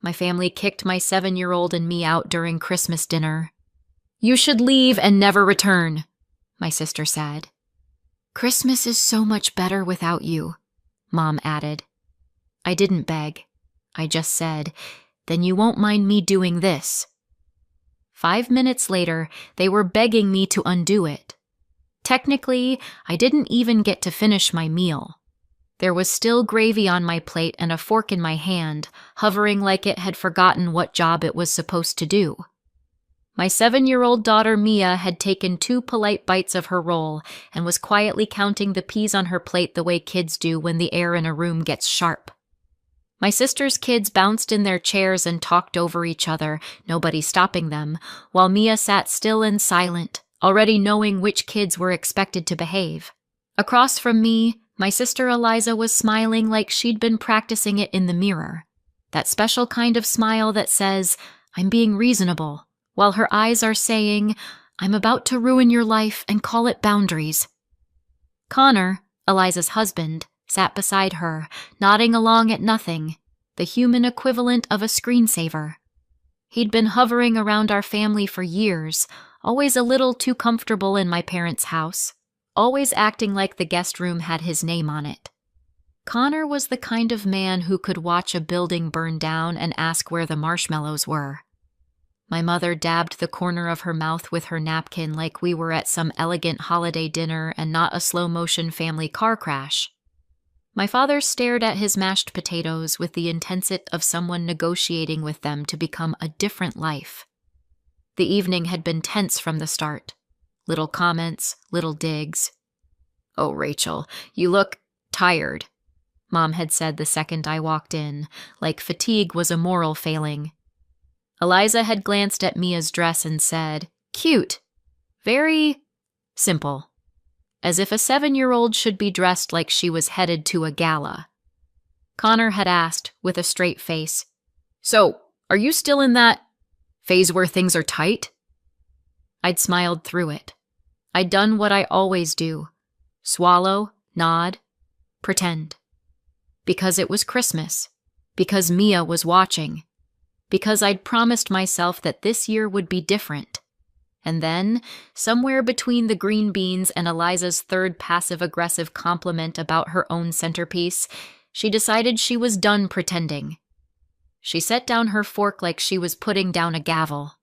My family kicked my 7-year-old and me out during Christmas dinner. You should leave and never return, my sister said. Christmas is so much better without you, Mom added. I didn't beg. I just said, then you won't mind me doing this. 5 minutes later, they were begging me to undo it. Technically, I didn't even get to finish my meal. There was still gravy on my plate and a fork in my hand, hovering like it had forgotten what job it was supposed to do. My 7-year-old daughter Mia had taken 2 polite bites of her roll and was quietly counting the peas on her plate the way kids do when the air in a room gets sharp. My sister's kids bounced in their chairs and talked over each other, nobody stopping them, while Mia sat still and silent, already knowing which kids were expected to behave. Across from me, my sister Eliza was smiling like she'd been practicing it in the mirror. That special kind of smile that says, I'm being reasonable, while her eyes are saying, I'm about to ruin your life and call it boundaries. Connor, Eliza's husband, sat beside her, nodding along at nothing, the human equivalent of a screensaver. He'd been hovering around our family for years, always a little too comfortable in my parents' house, always acting like the guest room had his name on it. Connor was the kind of man who could watch a building burn down and ask where the marshmallows were. My mother dabbed the corner of her mouth with her napkin like we were at some elegant holiday dinner and not a slow-motion family car crash. My father stared at his mashed potatoes with the intensity of someone negotiating with them to become a different life. The evening had been tense from the start. Little comments, little digs. Oh, Rachel, you look tired, Mom had said the second I walked in, like fatigue was a moral failing. Eliza had glanced at Mia's dress and said, cute, very simple, as if a 7-year-old should be dressed like she was headed to a gala. Connor had asked, with a straight face, so, are you still in that phase where things are tight? I'd smiled through it. I'd done what I always do. Swallow, nod, pretend. Because it was Christmas. Because Mia was watching. Because I'd promised myself that this year would be different. And then, somewhere between the green beans and Eliza's third passive-aggressive compliment about her own centerpiece, she decided she was done pretending. She set down her fork like she was putting down a gavel.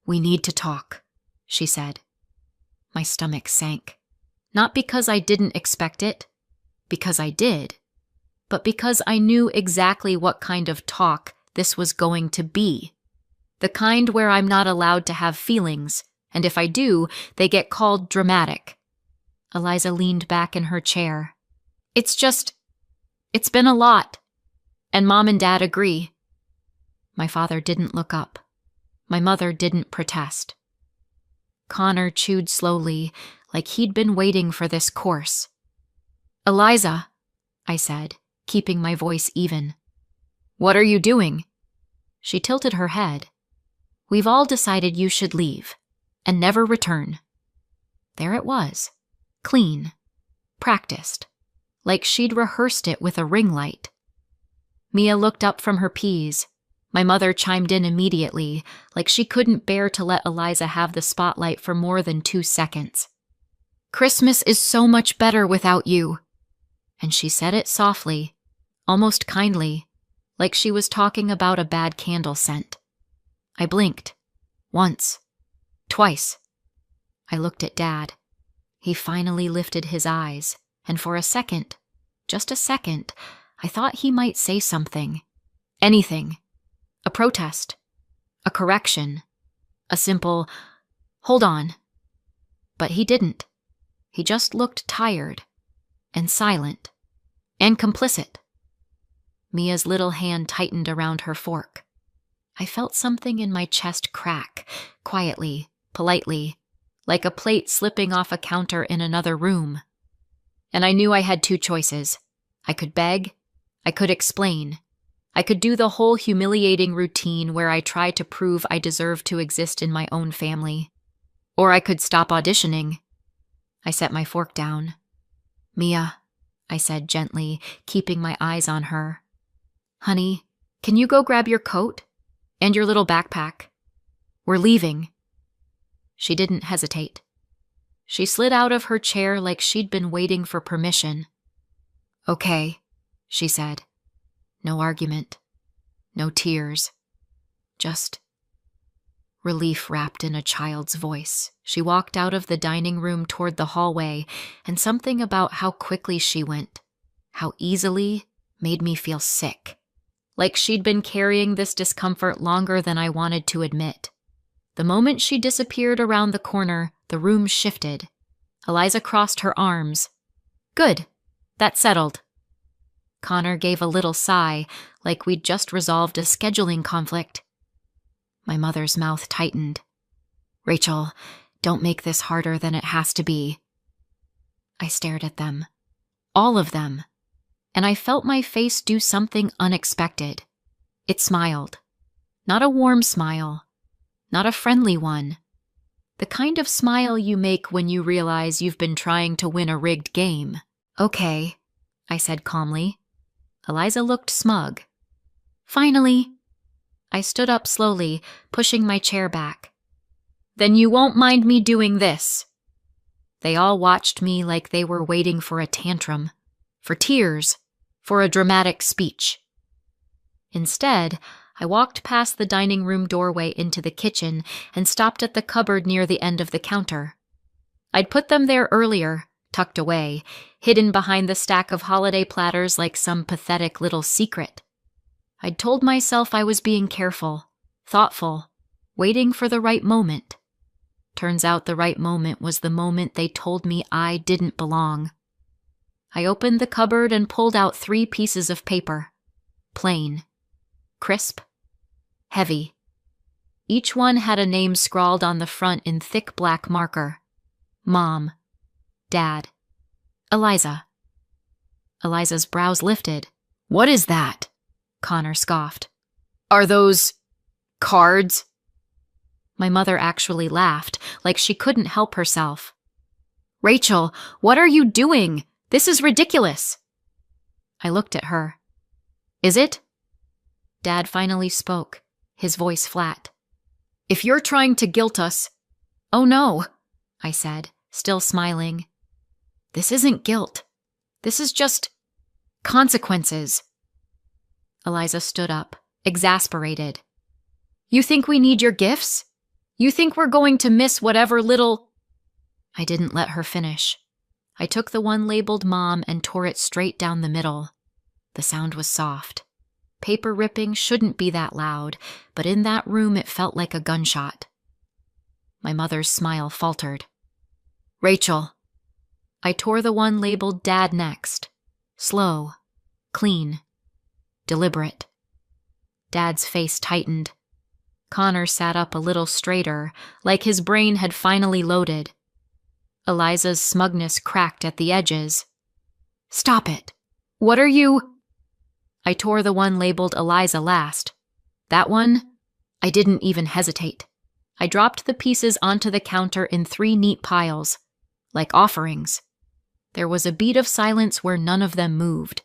We need to talk, she said. My stomach sank. Not because I didn't expect it, because I did, but because I knew exactly what kind of talk this was going to be. The kind where I'm not allowed to have feelings, and if I do, they get called dramatic. Eliza leaned back in her chair. It's been a lot, and Mom and Dad agree. My father didn't look up. My mother didn't protest. Connor chewed slowly, like he'd been waiting for this course. Eliza, I said, keeping my voice even. What are you doing? She tilted her head. We've all decided you should leave, and never return. There it was, clean, practiced, like she'd rehearsed it with a ring light. Mia looked up from her peas. My mother chimed in immediately, like she couldn't bear to let Eliza have the spotlight for more than 2 seconds. Christmas is so much better without you. And she said it softly, almost kindly, like she was talking about a bad candle scent. I blinked. Once. Twice. I looked at Dad. He finally lifted his eyes, and for a second, just a second, I thought he might say something. Anything. A protest. A correction. A simple, hold on. But he didn't. He just looked tired, and silent, and complicit. Mia's little hand tightened around her fork. I felt something in my chest crack, quietly, politely, like a plate slipping off a counter in another room. And I knew I had 2 choices. I could beg, I could explain. I could do the whole humiliating routine where I try to prove I deserve to exist in my own family. Or I could stop auditioning. I set my fork down. Mia, I said gently, keeping my eyes on her. Honey, Can you go grab your coat? And your little backpack? We're leaving. She didn't hesitate. She slid out of her chair like she'd been waiting for permission. Okay, she said. No argument. No tears. Just relief wrapped in a child's voice. She walked out of the dining room toward the hallway, and something about how quickly she went, how easily, made me feel sick. Like she'd been carrying this discomfort longer than I wanted to admit. The moment she disappeared around the corner, the room shifted. Eliza crossed her arms. Good. That's settled. Connor gave a little sigh, like we'd just resolved a scheduling conflict. My mother's mouth tightened. Rachel, don't make this harder than it has to be. I stared at them. All of them. And I felt my face do something unexpected. It smiled. Not a warm smile. Not a friendly one. The kind of smile you make when you realize you've been trying to win a rigged game. Okay, I said calmly. Eliza looked smug. Finally. I stood up slowly, pushing my chair back. Then you won't mind me doing this. They all watched me like they were waiting for a tantrum, for tears, for a dramatic speech. Instead, I walked past the dining room doorway into the kitchen and stopped at the cupboard near the end of the counter. I'd put them there earlier, tucked away, hidden behind the stack of holiday platters like some pathetic little secret. I'd told myself I was being careful, thoughtful, waiting for the right moment. Turns out the right moment was the moment they told me I didn't belong. I opened the cupboard and pulled out 3 pieces of paper. Plain. Crisp. Heavy. Each one had a name scrawled on the front in thick black marker. Mom. Dad. Eliza. Eliza's brows lifted. What is that? Connor scoffed. Are those cards? My mother actually laughed, like she couldn't help herself. Rachel, what are you doing? This is ridiculous. I looked at her. Is it? Dad finally spoke, his voice flat. If you're trying to guilt us... Oh no, I said, still smiling. This isn't guilt. This is just consequences. Eliza stood up, exasperated. You think we need your gifts? You think we're going to miss whatever little... I didn't let her finish. I took the one labeled Mom and tore it straight down the middle. The sound was soft. Paper ripping shouldn't be that loud, but in that room it felt like a gunshot. My mother's smile faltered. Rachel. I tore the one labeled Dad next. Slow. Clean. Deliberate. Dad's face tightened. Connor sat up a little straighter, like his brain had finally loaded. Eliza's smugness cracked at the edges. Stop it. What are you... I tore the one labeled Eliza last. That one? I didn't even hesitate. I dropped the pieces onto the counter in 3 neat piles, like offerings. There was a beat of silence where none of them moved.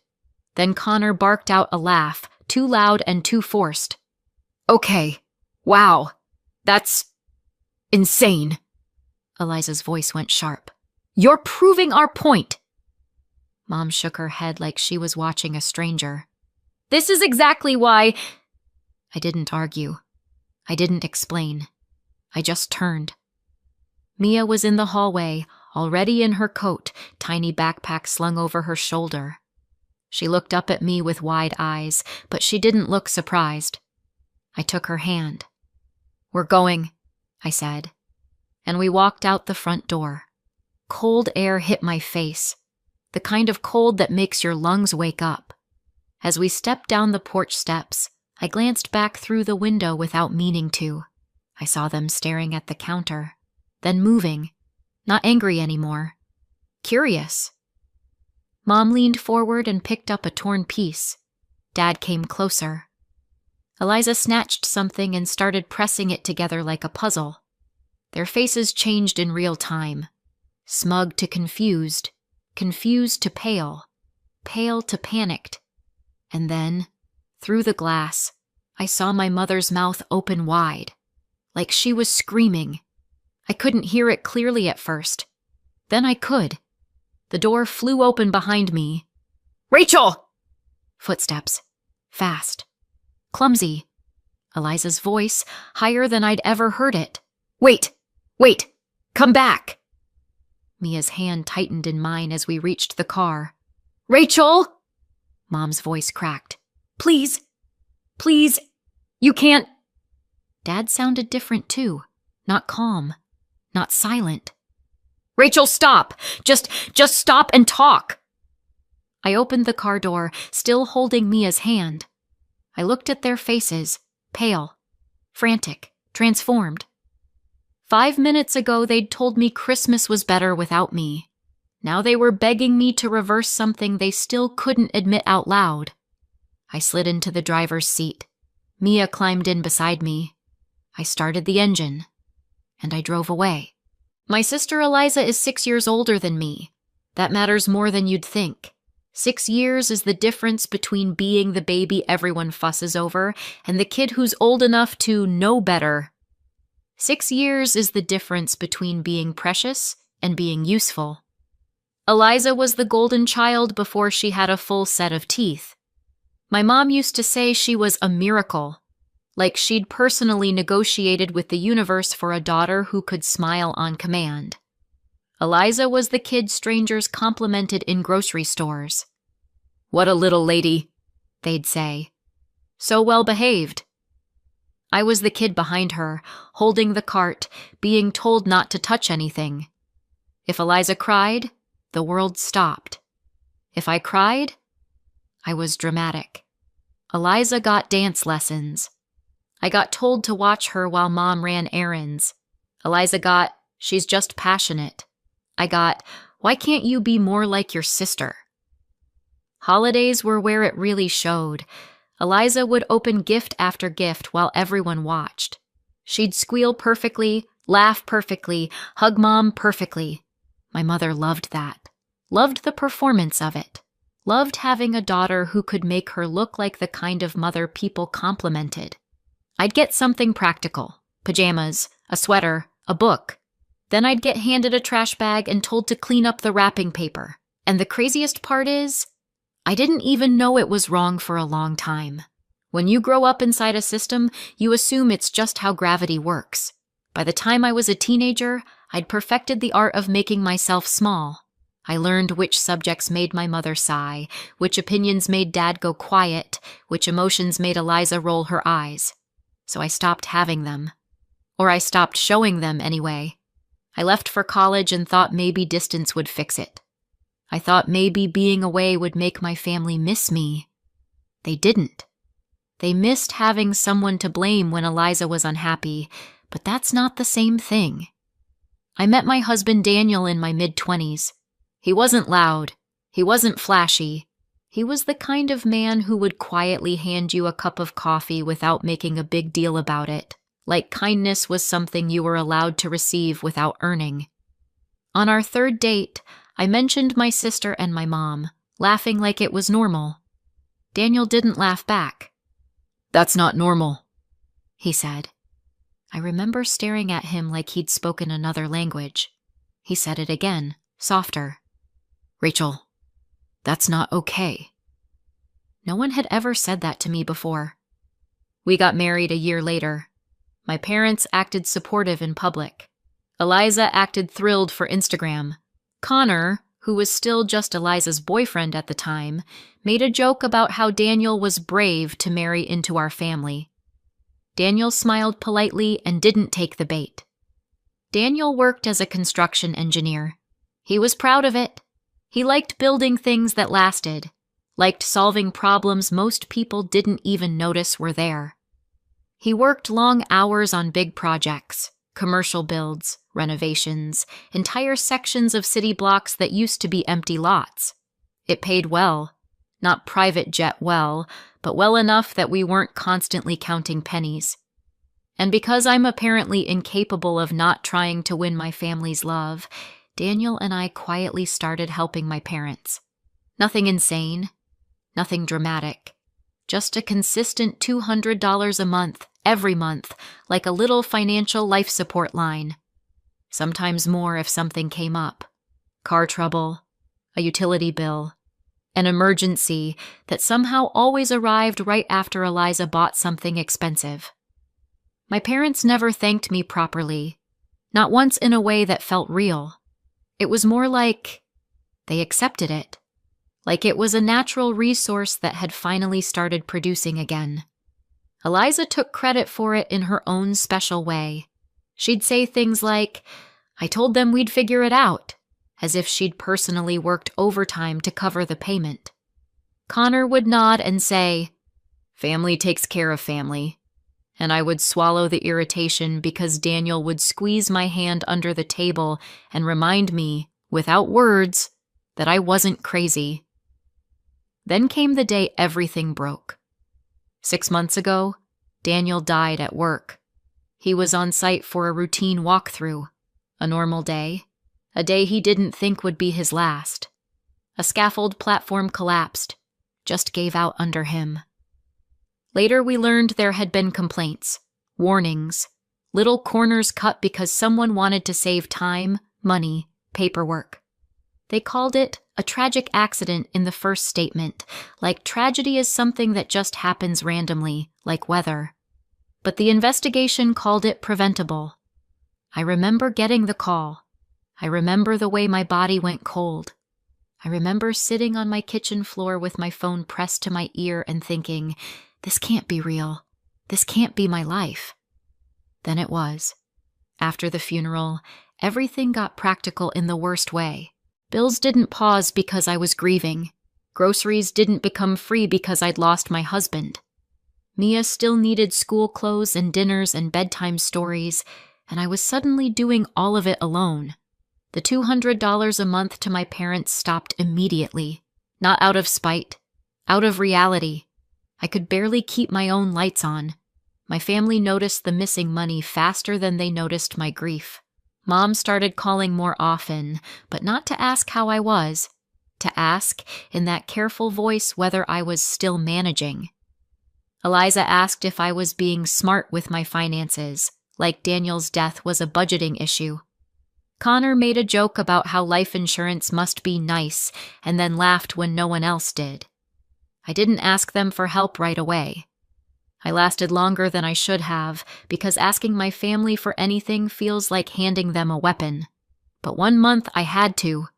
Then Connor barked out a laugh, too loud and too forced. Okay. Wow. That's... insane. Eliza's voice went sharp. You're proving our point. Mom shook her head like she was watching a stranger. This is exactly why... I didn't argue. I didn't explain. I just turned. Mia was in the hallway, already in her coat, tiny backpack slung over her shoulder. She looked up at me with wide eyes, but she didn't look surprised. I took her hand. We're going, I said, and we walked out the front door. Cold air hit my face, the kind of cold that makes your lungs wake up. As we stepped down the porch steps, I glanced back through the window without meaning to. I saw them staring at the counter, then moving, not angry anymore, curious. Mom leaned forward and picked up a torn piece. Dad came closer. Eliza snatched something and started pressing it together like a puzzle. Their faces changed in real time. Smug to confused, confused to pale, pale to panicked. And then, Through the glass, I saw my mother's mouth open wide, like she was screaming. I couldn't hear it clearly at first. Then I could. The door flew open behind me. "Rachel!" Footsteps. Fast. Clumsy. Eliza's voice, higher than I'd ever heard it. Wait! Come back!" Mia's hand tightened in mine as we reached the car. "Rachel!" Mom's voice cracked. Please, you can't." Dad sounded different too, not calm, not silent. "Rachel, stop! Just stop and talk!" I opened the car door, still holding Mia's hand. I looked at their faces, pale, frantic, transformed. 5 minutes ago, they'd told me Christmas was better without me. Now they were begging me to reverse something they still couldn't admit out loud. I slid into the driver's seat. Mia climbed in beside me. I started the engine, and I drove away. My sister Eliza is 6 years older than me. That matters more than you'd think. 6 years is the difference between being the baby everyone fusses over and the kid who's old enough to know better. 6 years is the difference between being precious and being useful. Eliza was the golden child before she had a full set of teeth. My mom used to say she was a miracle, like she'd personally negotiated with the universe for a daughter who could smile on command. Eliza was the kid strangers complimented in grocery stores. "What a little lady," they'd say. "So well behaved." I was the kid behind her, holding the cart, being told not to touch anything. If Eliza cried, the world stopped. If I cried, I was dramatic. Eliza got dance lessons. I got told to watch her while Mom ran errands. Eliza got, "She's just passionate." I got, "Why can't you be more like your sister?" Holidays were where it really showed. Eliza would open gift after gift while everyone watched. She'd squeal perfectly, laugh perfectly, hug Mom perfectly. My mother loved that. Loved the performance of it. Loved having a daughter who could make her look like the kind of mother people complimented. I'd get something practical. Pajamas, a sweater, a book. Then I'd get handed a trash bag and told to clean up the wrapping paper. And the craziest part is, I didn't even know it was wrong for a long time. When you grow up inside a system, you assume it's just how gravity works. By the time I was a teenager, I'd perfected the art of making myself small. I learned which subjects made my mother sigh, which opinions made Dad go quiet, which emotions made Eliza roll her eyes. So I stopped having them. Or I stopped showing them anyway. I left for college and thought maybe distance would fix it. I thought maybe being away would make my family miss me. They didn't. They missed having someone to blame when Eliza was unhappy, but that's not the same thing. I met my husband Daniel in my mid-20s. He wasn't loud. He wasn't flashy. He was the kind of man who would quietly hand you a cup of coffee without making a big deal about it, like kindness was something you were allowed to receive without earning. On our third date, I mentioned my sister and my mom, laughing like it was normal. Daniel didn't laugh back. "That's not normal," he said. I remember staring at him like he'd spoken another language. He said it again, softer. "Rachel, that's not okay." No one had ever said that to me before. We got married a year later. My parents acted supportive in public. Eliza acted thrilled for Instagram. Connor, who was still just Eliza's boyfriend at the time, made a joke about how Daniel was brave to marry into our family. Daniel smiled politely and didn't take the bait. Daniel worked as a construction engineer. He was proud of it. He liked building things that lasted, liked solving problems most people didn't even notice were there. He worked long hours on big projects, commercial builds, renovations, entire sections of city blocks that used to be empty lots. It paid well, not private jet well, but well enough that we weren't constantly counting pennies. And because I'm apparently incapable of not trying to win my family's love, Daniel and I quietly started helping my parents. Nothing insane, nothing dramatic, Just a consistent $200 a month, every month, like a little financial life support line. Sometimes more if something came up. Car trouble, a utility bill, an emergency that somehow always arrived right after Eliza bought something expensive. My parents never thanked me properly, not once in a way that felt real. It was more like they accepted it, like it was a natural resource that had finally started producing again. Eliza took credit for it in her own special way. She'd say things like, "I told them we'd figure it out," as if she'd personally worked overtime to cover the payment. Connor would nod and say, "Family takes care of family," and I would swallow the irritation because Daniel would squeeze my hand under the table and remind me, without words, that I wasn't crazy. Then came the day everything broke. 6 months ago, Daniel died at work. He was on site for a routine walkthrough, a normal day, a day he didn't think would be his last. A scaffold platform collapsed, just gave out under him. Later we learned there had been complaints, warnings, little corners cut because someone wanted to save time, money, paperwork. They called it a tragic accident in the first statement, like tragedy is something that just happens randomly, like weather. But the investigation called it preventable. I remember getting the call. I remember the way my body went cold. I remember sitting on my kitchen floor with my phone pressed to my ear and thinking, this can't be real. This can't be my life. Then it was. After the funeral, everything got practical in the worst way. Bills didn't pause because I was grieving. Groceries didn't become free because I'd lost my husband. Mia still needed school clothes and dinners and bedtime stories, and I was suddenly doing all of it alone. The $200 a month to my parents stopped immediately, not out of spite, out of reality. I could barely keep my own lights on. My family noticed the missing money faster than they noticed my grief. Mom started calling more often, but not to ask how I was, to ask, in that careful voice, whether I was still managing. Eliza asked if I was being smart with my finances, like Daniel's death was a budgeting issue. Connor made a joke about how life insurance must be nice, and then laughed when no one else did. I didn't ask them for help right away. I lasted longer than I should have, because asking my family for anything feels like handing them a weapon. But 1 month I had to.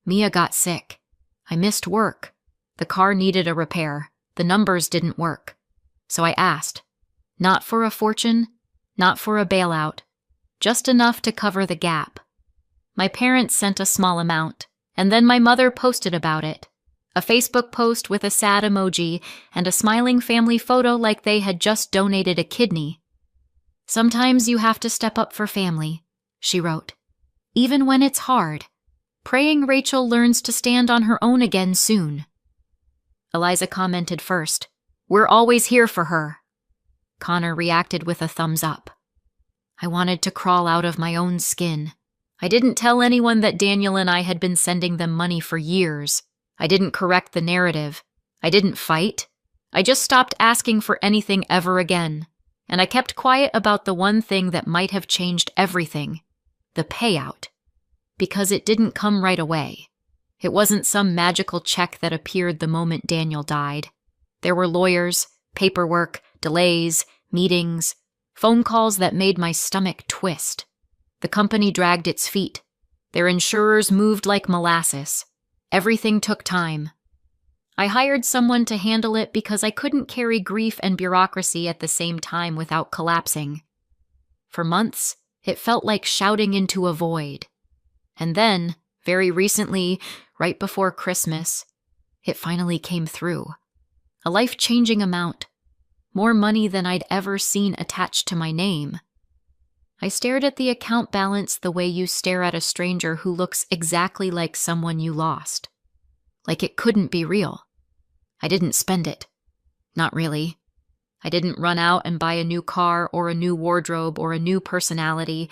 Mia got sick. I missed work. The car needed a repair. The numbers didn't work. So I asked. Not for a fortune, not for a bailout, just enough to cover the gap. My parents sent a small amount, and then my mother posted about it. A Facebook post with a sad emoji and a smiling family photo like they had just donated a kidney. "Sometimes you have to step up for family," she wrote. "Even when it's hard. Praying Rachel learns to stand on her own again soon." Eliza commented first, "We're always here for her." Connor reacted with a thumbs up. I wanted to crawl out of my own skin. I didn't tell anyone that Daniel and I had been sending them money for years. I didn't correct the narrative. I didn't fight. I just stopped asking for anything ever again. And I kept quiet about the one thing that might have changed everything, the payout. Because it didn't come right away. It wasn't some magical check that appeared the moment Daniel died. There were lawyers, paperwork, delays, meetings, phone calls that made my stomach twist. The company dragged its feet. Their insurers moved like molasses. Everything took time. I hired someone to handle it because I couldn't carry grief and bureaucracy at the same time without collapsing. For months, it felt like shouting into a void. And then, very recently, right before Christmas, it finally came through. A life-changing amount. More money than I'd ever seen attached to my name. I stared at the account balance the way you stare at a stranger who looks exactly like someone you lost. Like it couldn't be real. I didn't spend it. Not really. I didn't run out and buy a new car or a new wardrobe or a new personality.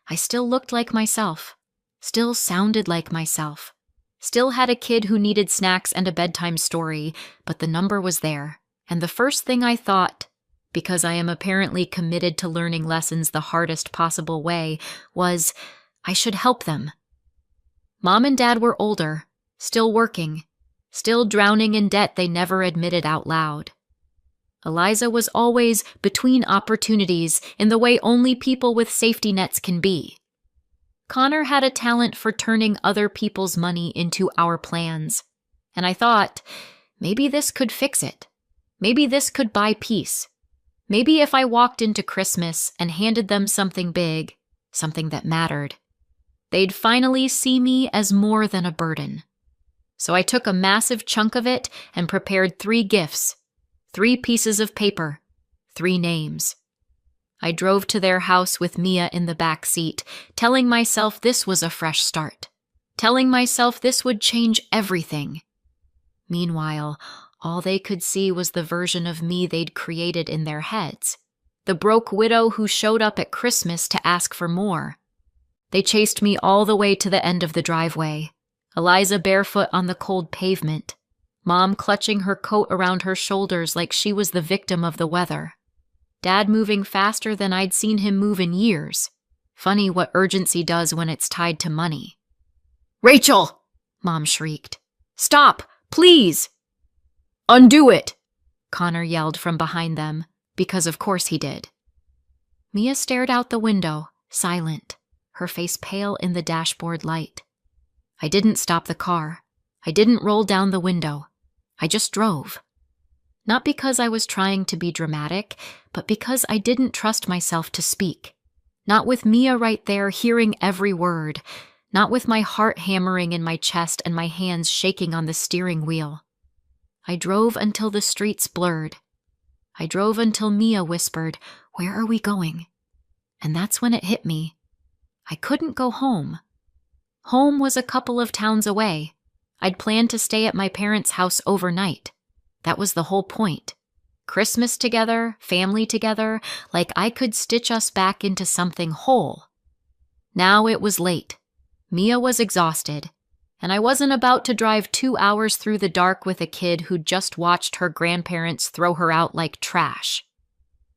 I still looked like myself. Still sounded like myself. Still had a kid who needed snacks and a bedtime story, but the number was there, And the first thing I thought, because I am apparently committed to learning lessons the hardest possible way, was I should help them. Mom and Dad were older, still working, still drowning in debt they never admitted out loud. Eliza was always between opportunities in the way only people with safety nets can be. Connor had a talent for turning other people's money into our plans, and I thought, maybe this could fix it. Maybe this could buy peace. Maybe if I walked into Christmas and handed them something big, something that mattered, they'd finally see me as more than a burden. So I took a massive chunk of it and prepared 3 gifts, 3 pieces of paper, 3 names. I drove to their house with Mia in the back seat, telling myself this was a fresh start, telling myself this would change everything. Meanwhile, all they could see was the version of me they'd created in their heads, the broke widow who showed up at Christmas to ask for more. They chased me all the way to the end of the driveway, Eliza barefoot on the cold pavement, Mom clutching her coat around her shoulders like she was the victim of the weather. Dad moving faster than I'd seen him move in years. Funny what urgency does when it's tied to money. "Rachel!" Mom shrieked. "Stop! Please!" "Undo it!" Connor yelled from behind them, because of course he did. Mia stared out the window, silent, her face pale in the dashboard light. I didn't stop the car. I didn't roll down the window. I just drove. Not because I was trying to be dramatic, but because I didn't trust myself to speak. Not with Mia right there hearing every word. Not with my heart hammering in my chest and my hands shaking on the steering wheel. I drove until the streets blurred. I drove until Mia whispered, "Where are we going?" And that's when it hit me. I couldn't go home. Home was a couple of towns away. I'd planned to stay at my parents' house overnight. That was the whole point. Christmas together, family together, like I could stitch us back into something whole. Now it was late. Mia was exhausted, and I wasn't about to drive 2 hours through the dark with a kid who'd just watched her grandparents throw her out like trash.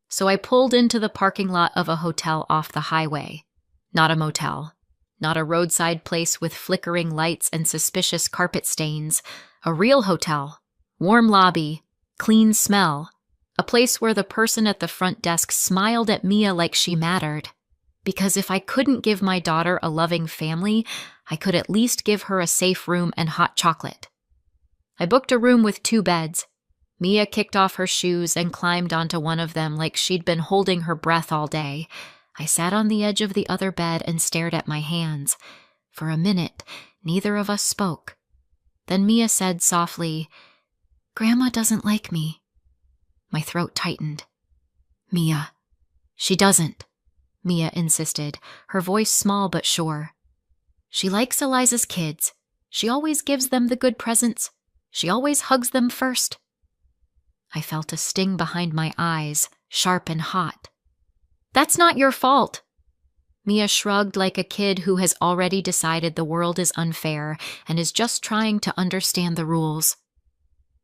So I pulled into the parking lot of a hotel off the highway. Not a motel. Not a roadside place with flickering lights and suspicious carpet stains. A real hotel. Warm lobby. Clean smell. A place where the person at the front desk smiled at Mia like she mattered. Because if I couldn't give my daughter a loving family, I could at least give her a safe room and hot chocolate. I booked a room with 2 beds. Mia kicked off her shoes and climbed onto one of them like she'd been holding her breath all day. I sat on the edge of the other bed and stared at my hands. For a minute, neither of us spoke. Then Mia said softly, "Grandma doesn't like me." My throat tightened. "Mia." "She doesn't," Mia insisted, her voice small but sure. "She likes Eliza's kids. She always gives them the good presents. She always hugs them first." I felt a sting behind my eyes, sharp and hot. "That's not your fault." Mia shrugged like a kid who has already decided the world is unfair and is just trying to understand the rules.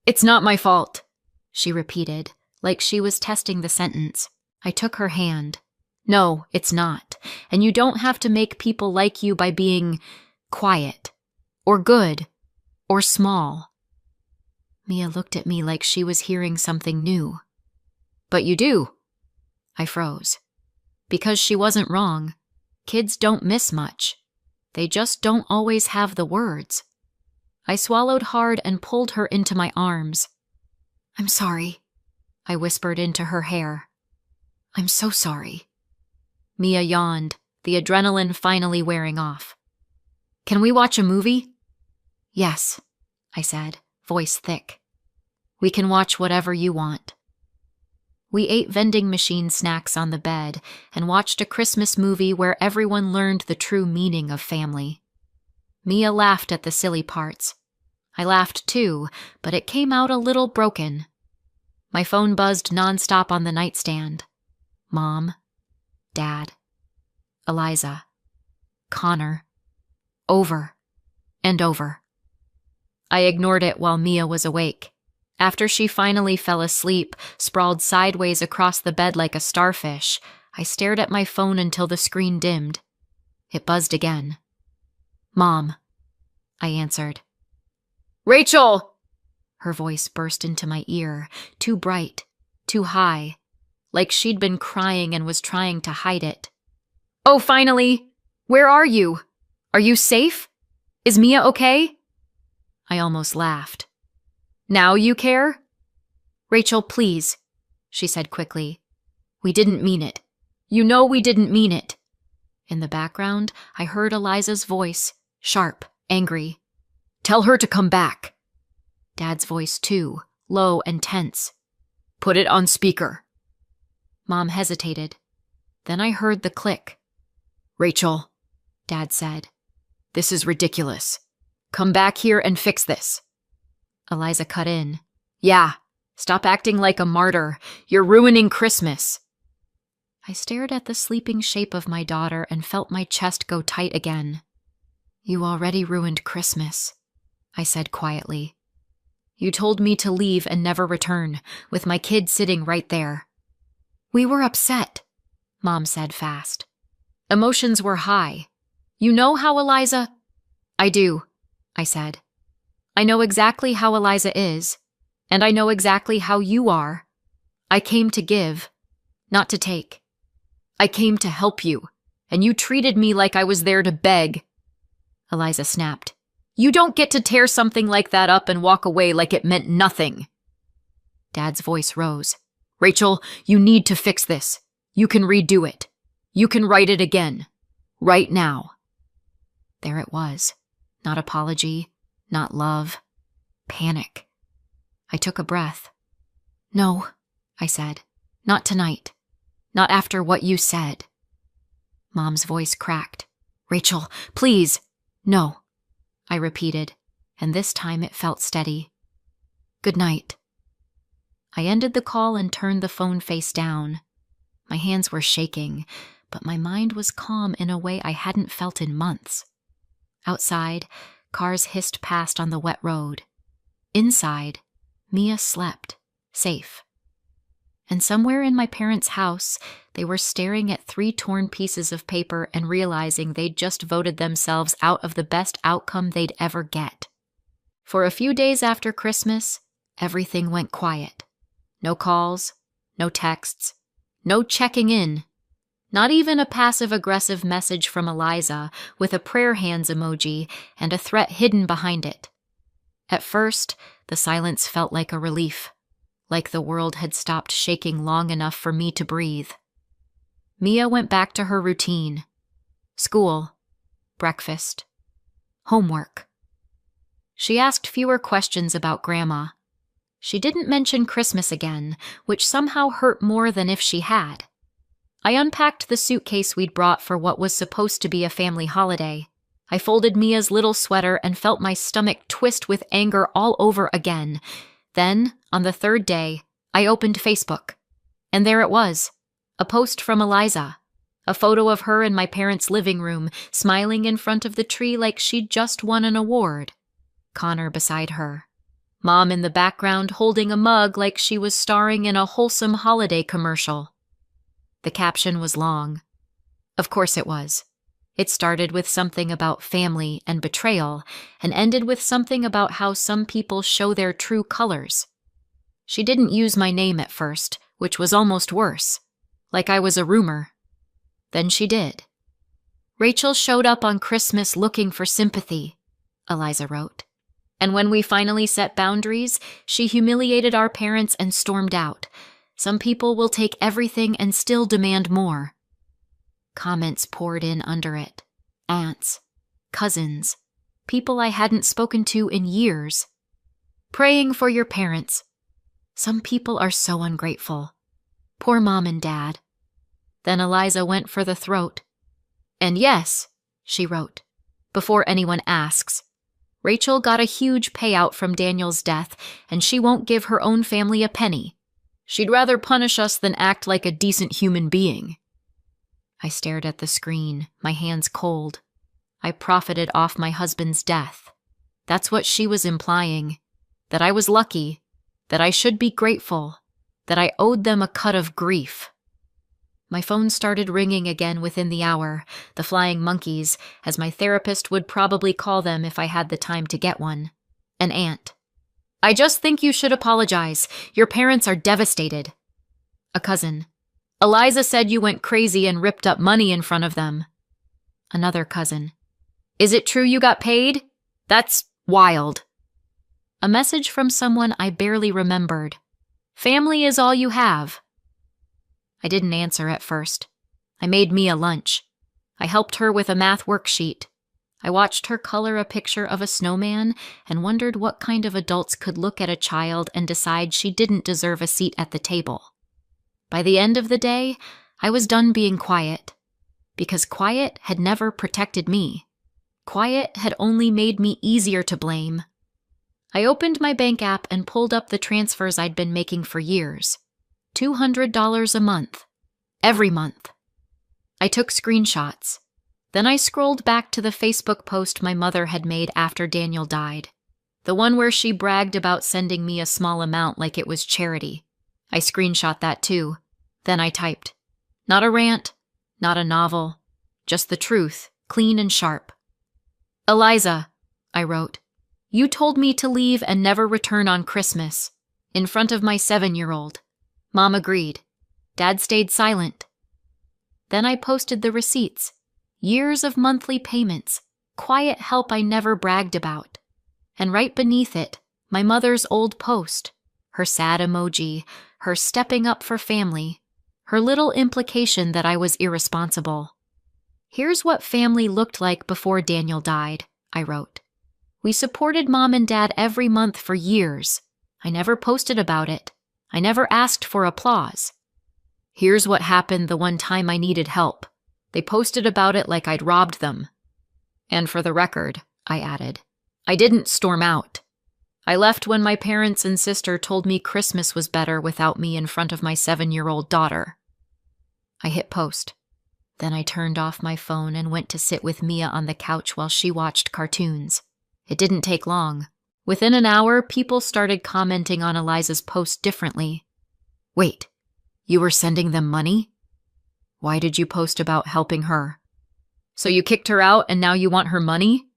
"It's not my fault," she repeated, like she was testing the sentence. I took her hand. "No, it's not. And you don't have to make people like you by being quiet, or good, or small." Mia looked at me like she was hearing something new. "But you do." I froze. Because she wasn't wrong. Kids don't miss much. They just don't always have the words. I swallowed hard and pulled her into my arms. "I'm sorry," I whispered into her hair. "I'm so sorry." Mia yawned, the adrenaline finally wearing off. "Can we watch a movie?" "Yes," I said, voice thick. "We can watch whatever you want." We ate vending machine snacks on the bed and watched a Christmas movie where everyone learned the true meaning of family. Mia laughed at the silly parts. I laughed too, but it came out a little broken. My phone buzzed nonstop on the nightstand. Mom, Dad, Eliza, Connor, over and over. I ignored it while Mia was awake. After she finally fell asleep, sprawled sideways across the bed like a starfish, I stared at my phone until the screen dimmed. It buzzed again. "Mom," I answered. "Rachel!" Her voice burst into my ear, too bright, too high, like she'd been crying and was trying to hide it. "Oh, finally! Where are you? Are you safe? Is Mia okay?" I almost laughed. "Now you care?" "Rachel, please," she said quickly. "We didn't mean it. You know we didn't mean it." In the background, I heard Eliza's voice, sharp, angry. "Tell her to come back." Dad's voice too, low and tense. "Put it on speaker." Mom hesitated. Then I heard the click. "Rachel," Dad said, "this is ridiculous. Come back here and fix this." Eliza cut in. "Yeah, stop acting like a martyr. You're ruining Christmas." I stared at the sleeping shape of my daughter and felt my chest go tight again. "You already ruined Christmas," I said quietly. "You told me to leave and never return, with my kid sitting right there." "We were upset," Mom said fast. "Emotions were high. You know how Eliza—" "I do," I said. "I know exactly how Eliza is, and I know exactly how you are. I came to give, not to take. I came to help you, and you treated me like I was there to beg." Eliza snapped. "You don't get to tear something like that up and walk away like it meant nothing." Dad's voice rose. "Rachel, you need to fix this. You can redo it. You can write it again. Right now." There it was. Not apology, not love. Panic. I took a breath. "No," I said. "Not tonight. Not after what you said." Mom's voice cracked. "Rachel, please." "No," I repeated, and this time it felt steady. "Good night." I ended the call and turned the phone face down. My hands were shaking, but my mind was calm in a way I hadn't felt in months. Outside, cars hissed past on the wet road. Inside, Mia slept, safe. And somewhere in my parents' house, they were staring at 3 torn pieces of paper and realizing they'd just voted themselves out of the best outcome they'd ever get. For a few days after Christmas, everything went quiet. No calls, no texts, no checking in. Not even a passive-aggressive message from Eliza with a prayer hands emoji and a threat hidden behind it. At first, the silence felt like a relief, like the world had stopped shaking long enough for me to breathe. Mia went back to her routine. School, breakfast, homework. She asked fewer questions about Grandma. She didn't mention Christmas again, which somehow hurt more than if she had. I unpacked the suitcase we'd brought for what was supposed to be a family holiday. I folded Mia's little sweater and felt my stomach twist with anger all over again. Then, on the 3rd day, I opened Facebook. And there it was, a post from Eliza. A photo of her in my parents' living room, smiling in front of the tree like she'd just won an award. Connor beside her. Mom in the background holding a mug like she was starring in a wholesome holiday commercial. The caption was long. Of course it was. It started with something about family and betrayal, and ended with something about how some people show their true colors. She didn't use my name at first, which was almost worse, like I was a rumor. Then she did. "Rachel showed up on Christmas looking for sympathy," Eliza wrote. "And when we finally set boundaries, she humiliated our parents and stormed out. Some people will take everything and still demand more." Comments poured in under it. Aunts, cousins, people I hadn't spoken to in years. "Praying for your parents. Some people are so ungrateful. Poor Mom and Dad." Then Eliza went for the throat. "And yes," she wrote, "before anyone asks, Rachel got a huge payout from Daniel's death, and she won't give her own family a penny. She'd rather punish us than act like a decent human being." I stared at the screen, my hands cold. I profited off my husband's death. That's what she was implying. That I was lucky. that I should be grateful, that I owed them a cut of grief. My phone started ringing again within the hour, the flying monkeys, as my therapist would probably call them if I had the time to get one. An aunt. I just think you should apologize. Your parents are devastated. A cousin. Eliza said you went crazy and ripped up money in front of them. Another cousin. Is it true you got paid? That's wild. A message from someone I barely remembered. Family is all you have. I didn't answer at first. I made Mia lunch. I helped her with a math worksheet. I watched her color a picture of a snowman and wondered what kind of adults could look at a child and decide she didn't deserve a seat at the table. By the end of the day, I was done being quiet, because quiet had never protected me. Quiet had only made me easier to blame. I opened my bank app and pulled up the transfers I'd been making for years. $200 a month. Every month. I took screenshots. Then I scrolled back to the Facebook post my mother had made after Daniel died. The one where she bragged about sending me a small amount like it was charity. I screenshot that too. Then I typed. Not a rant, not a novel. Just the truth, clean and sharp. Eliza, I wrote. You told me to leave and never return on Christmas. In front of my 7-year-old. Mom agreed. Dad stayed silent. Then I posted the receipts. Years of monthly payments. Quiet help I never bragged about. And right beneath it, my mother's old post. Her sad emoji. Her stepping up for family. Her little implication that I was irresponsible. Here's what family looked like before Daniel died, I wrote. We supported Mom and Dad every month for years. I never posted about it. I never asked for applause. Here's what happened the one time I needed help. They posted about it like I'd robbed them. And for the record, I added, I didn't storm out. I left when my parents and sister told me Christmas was better without me in front of my 7-year-old daughter. I hit post. Then I turned off my phone and went to sit with Mia on the couch while she watched cartoons. It didn't take long. Within an hour, people started commenting on Eliza's post differently. Wait, you were sending them money? Why did you post about helping her? So you kicked her out and now you want her money?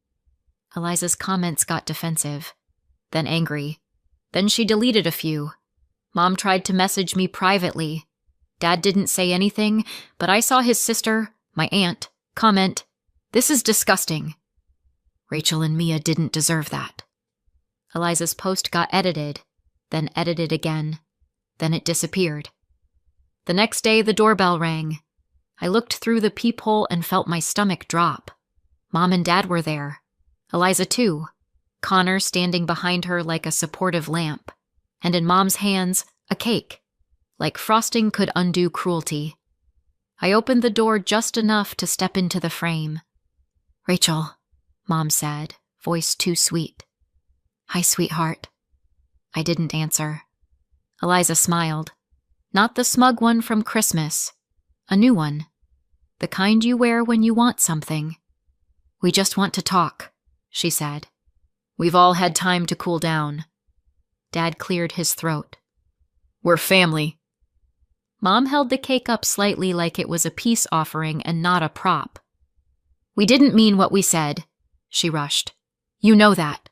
Eliza's comments got defensive, then angry. Then she deleted a few. Mom tried to message me privately. Dad didn't say anything, but I saw his sister, my aunt, comment, "This is disgusting." Rachel and Mia didn't deserve that. Eliza's post got edited, then edited again. Then it disappeared. The next day, the doorbell rang. I looked through the peephole and felt my stomach drop. Mom and Dad were there. Eliza, too. Connor standing behind her like a supportive lamp. And in Mom's hands, a cake. Like frosting could undo cruelty. I opened the door just enough to step into the frame. "Rachel," Mom said, voice too sweet. "Hi, sweetheart." I didn't answer. Eliza smiled. Not the smug one from Christmas. A new one. The kind you wear when you want something. "We just want to talk," she said. "We've all had time to cool down." Dad cleared his throat. "We're family." Mom held the cake up slightly like it was a peace offering and not a prop. "We didn't mean what we said," she rushed. "You know that."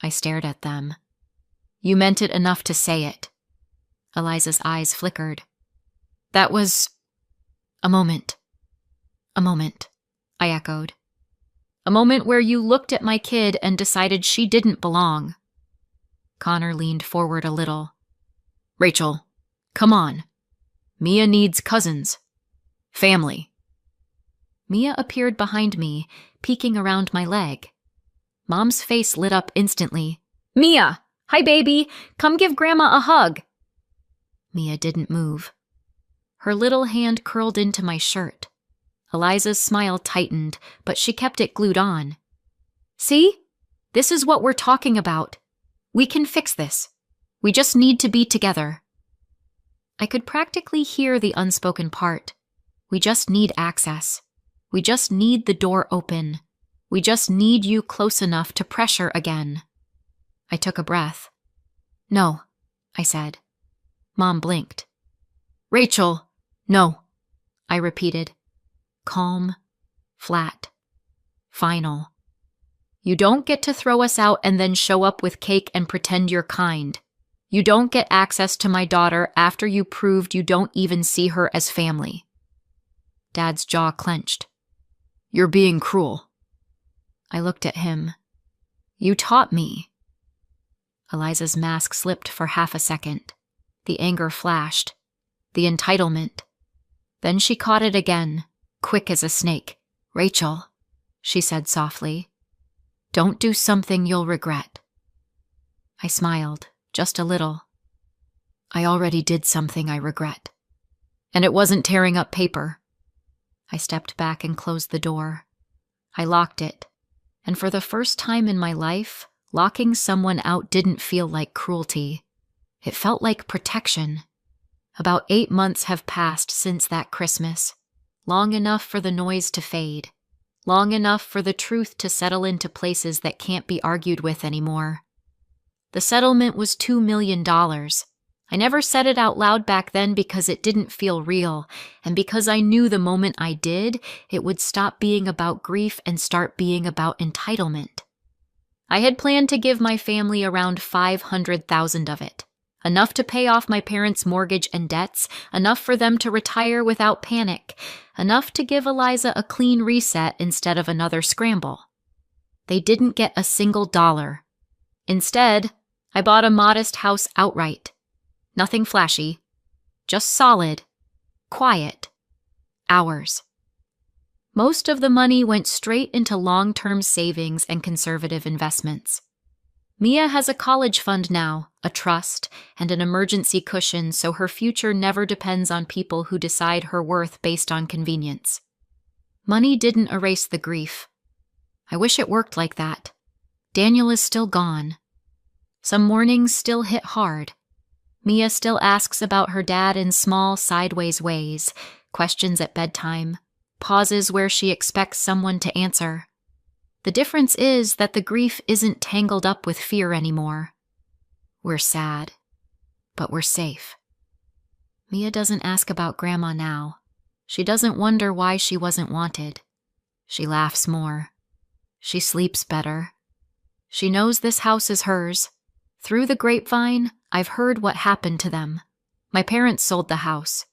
I stared at them. "You meant it enough to say it." Eliza's eyes flickered. "That was a moment." "A moment," I echoed. "A moment where you looked at my kid and decided she didn't belong." Connor leaned forward a little. "Rachel, come on. Mia needs cousins. Family." Mia appeared behind me, peeking around my leg. Mom's face lit up instantly. "Mia! Hi, baby! Come give Grandma a hug!" Mia didn't move. Her little hand curled into my shirt. Eliza's smile tightened, but she kept it glued on. "See? This is what we're talking about. We can fix this. We just need to be together." I could practically hear the unspoken part. We just need access. We just need the door open. We just need you close enough to pressure again. I took a breath. "No," I said. Mom blinked. Rachel, no, I repeated. Calm, flat, final. You don't get to throw us out and then show up with cake and pretend you're kind. You don't get access to my daughter after you proved you don't even see her as family. Dad's jaw clenched. You're being cruel. I looked at him. You taught me. Eliza's mask slipped for half a second. The anger flashed. The entitlement. Then she caught it again, quick as a snake. Rachel, she said softly, don't do something you'll regret. I smiled, just a little. I already did something I regret. And it wasn't tearing up paper. I stepped back and closed the door. I locked it, and for the first time in my life, locking someone out didn't feel like cruelty. It felt like protection. About 8 months have passed since that Christmas, long enough for the noise to fade, long enough for the truth to settle into places that can't be argued with anymore. The settlement was $2 million. I never said it out loud back then because it didn't feel real, and because I knew the moment I did, it would stop being about grief and start being about entitlement. I had planned to give my family around $500,000 of it. Enough to pay off my parents' mortgage and debts, enough for them to retire without panic, enough to give Eliza a clean reset instead of another scramble. They didn't get a single dollar. Instead, I bought a modest house outright. Nothing flashy, just solid, quiet, ours. Most of the money went straight into long-term savings and conservative investments. Mia has a college fund now, a trust, and an emergency cushion so her future never depends on people who decide her worth based on convenience. Money didn't erase the grief. I wish it worked like that. Daniel is still gone. Some mornings still hit hard. Mia still asks about her dad in small, sideways ways, questions at bedtime, pauses where she expects someone to answer. The difference is that the grief isn't tangled up with fear anymore. We're sad, but we're safe. Mia doesn't ask about Grandma now. She doesn't wonder why she wasn't wanted. She laughs more. She sleeps better. She knows this house is hers. Through the grapevine, I've heard what happened to them. My parents sold the house.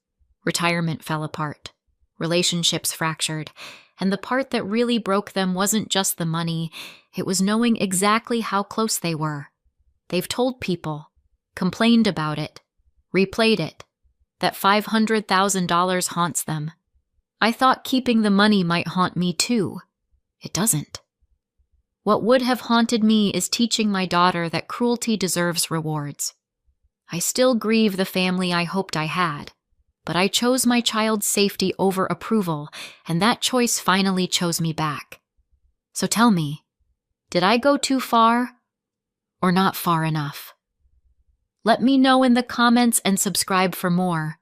Retirement fell apart. Relationships fractured. And the part that really broke them wasn't just the money, it was knowing exactly how close they were. They've told people, complained about it, replayed it, that $500,000 haunts them. I thought keeping the money might haunt me too. It doesn't. What would have haunted me is teaching my daughter that cruelty deserves rewards. I still grieve the family I hoped I had. But I chose my child's safety over approval, and that choice finally chose me back. So tell me, did I go too far or not far enough? Let me know in the comments and subscribe for more.